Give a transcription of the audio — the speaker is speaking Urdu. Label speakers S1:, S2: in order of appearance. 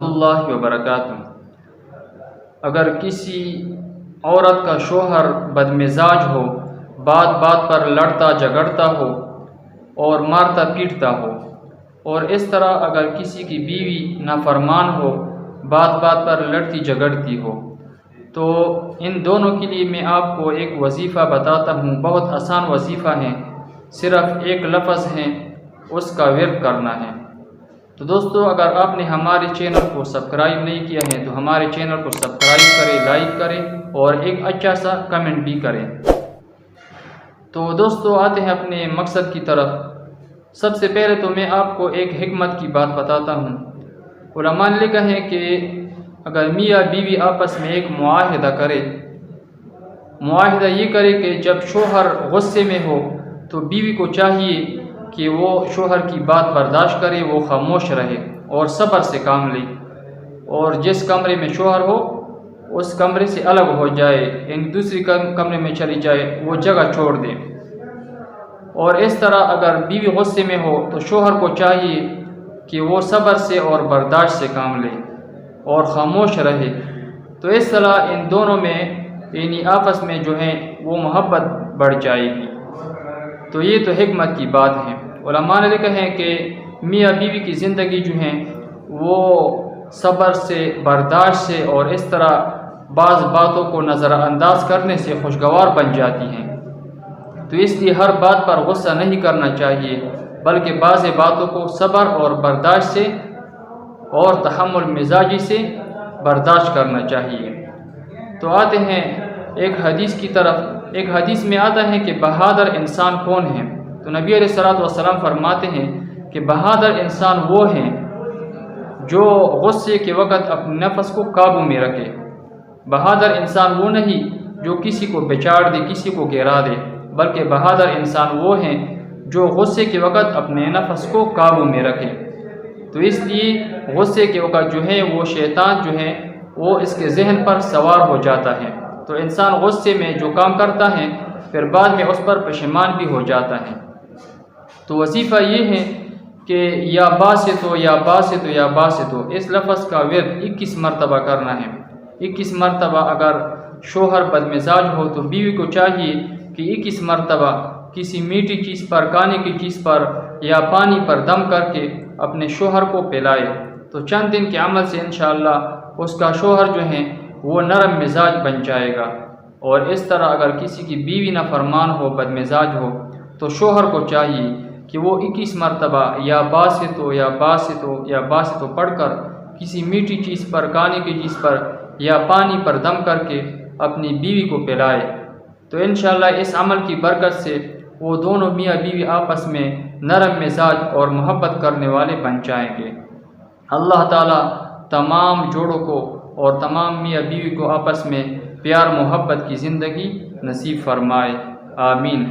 S1: اللہ وبرکاتہ۔ اگر کسی عورت کا شوہر بدمزاج ہو، بات بات پر لڑتا جھگڑتا ہو اور مارتا پیٹتا ہو، اور اس طرح اگر کسی کی بیوی نافرمان ہو، بات بات پر لڑتی جھگڑتی ہو، تو ان دونوں کے لیے میں آپ کو ایک وظیفہ بتاتا ہوں۔ بہت آسان وظیفہ ہے، صرف ایک لفظ ہے، اس کا ورد کرنا ہے۔ تو دوستو، اگر آپ نے ہمارے چینل کو سبسکرائب نہیں کیا ہے تو ہمارے چینل کو سبسکرائب کریں، لائک کریں اور ایک اچھا سا کمنٹ بھی کریں۔ تو دوستو، آتے ہیں اپنے مقصد کی طرف۔ سب سے پہلے تو میں آپ کو ایک حکمت کی بات بتاتا ہوں۔ علماء نے لکھا ہے کہ اگر میاں بیوی آپس میں ایک معاہدہ کرے، معاہدہ یہ کرے کہ جب شوہر غصے میں ہو تو بیوی کو چاہیے کہ وہ شوہر کی بات برداشت کرے، وہ خاموش رہے اور صبر سے کام لے، اور جس کمرے میں شوہر ہو اس کمرے سے الگ ہو جائے، یعنی دوسری کمرے میں چلی جائے، وہ جگہ چھوڑ دے۔ اور اس طرح اگر بیوی غصے میں ہو تو شوہر کو چاہیے کہ وہ صبر سے اور برداشت سے کام لے اور خاموش رہے۔ تو اس طرح ان دونوں میں یعنی آپس میں جو ہے وہ محبت بڑھ جائے گی۔ تو یہ تو حکمت کی بات ہے۔ علماء نے لکھا ہے کہ میاں بیوی کی زندگی جو ہے وہ صبر سے، برداشت سے اور اس طرح بعض باتوں کو نظر انداز کرنے سے خوشگوار بن جاتی ہیں۔ تو اس لیے ہر بات پر غصہ نہیں کرنا چاہیے، بلکہ بعض باتوں کو صبر اور برداشت سے اور تحمل مزاجی سے برداشت کرنا چاہیے۔ تو آتے ہیں ایک حدیث کی طرف۔ ایک حدیث میں آتا ہے کہ بہادر انسان کون ہے؟ تو نبی علیہ الصلوۃ والسلام فرماتے ہیں کہ بہادر انسان وہ ہیں جو غصے کے وقت اپنے نفس کو قابو میں رکھے۔ بہادر انسان وہ نہیں جو کسی کو بچاڑ دے، کسی کو گرا دے، بلکہ بہادر انسان وہ ہیں جو غصے کے وقت اپنے نفس کو قابو میں رکھے۔ تو اس لیے غصے کے وقت جو ہے وہ شیطان جو ہے وہ اس کے ذہن پر سوار ہو جاتا ہے، تو انسان غصے میں جو کام کرتا ہے پھر بعد میں اس پر پشیمان بھی ہو جاتا ہے۔ تو وظیفہ یہ ہے کہ یا باسطو یا باسطو یا باسطو، اس لفظ کا ورد 21 مرتبہ کرنا ہے۔ 21 مرتبہ اگر شوہر بدمزاج ہو تو بیوی کو چاہیے کہ 21 مرتبہ کسی میٹھی چیز پر، کھانے کی چیز پر یا پانی پر دم کر کے اپنے شوہر کو پلائے۔ تو چند دن کے عمل سے انشاءاللہ اس کا شوہر جو ہے وہ نرم مزاج بن جائے گا۔ اور اس طرح اگر کسی کی بیوی نافرمان ہو، بدمزاج ہو، تو شوہر کو چاہیے کہ وہ 21 مرتبہ یا باسطو یا باسطو یا باسطو پڑھ کر کسی میٹھی چیز پر، کھانے کی چیز پر یا پانی پر دم کر کے اپنی بیوی کو پلائے۔ تو انشاءاللہ اس عمل کی برکت سے وہ دونوں میاں بیوی آپس میں نرم مزاج اور محبت کرنے والے بن جائیں گے۔ اللہ تعالیٰ تمام جوڑوں کو اور تمام میاں بیوی کو آپس میں پیار محبت کی زندگی نصیب فرمائے، آمین۔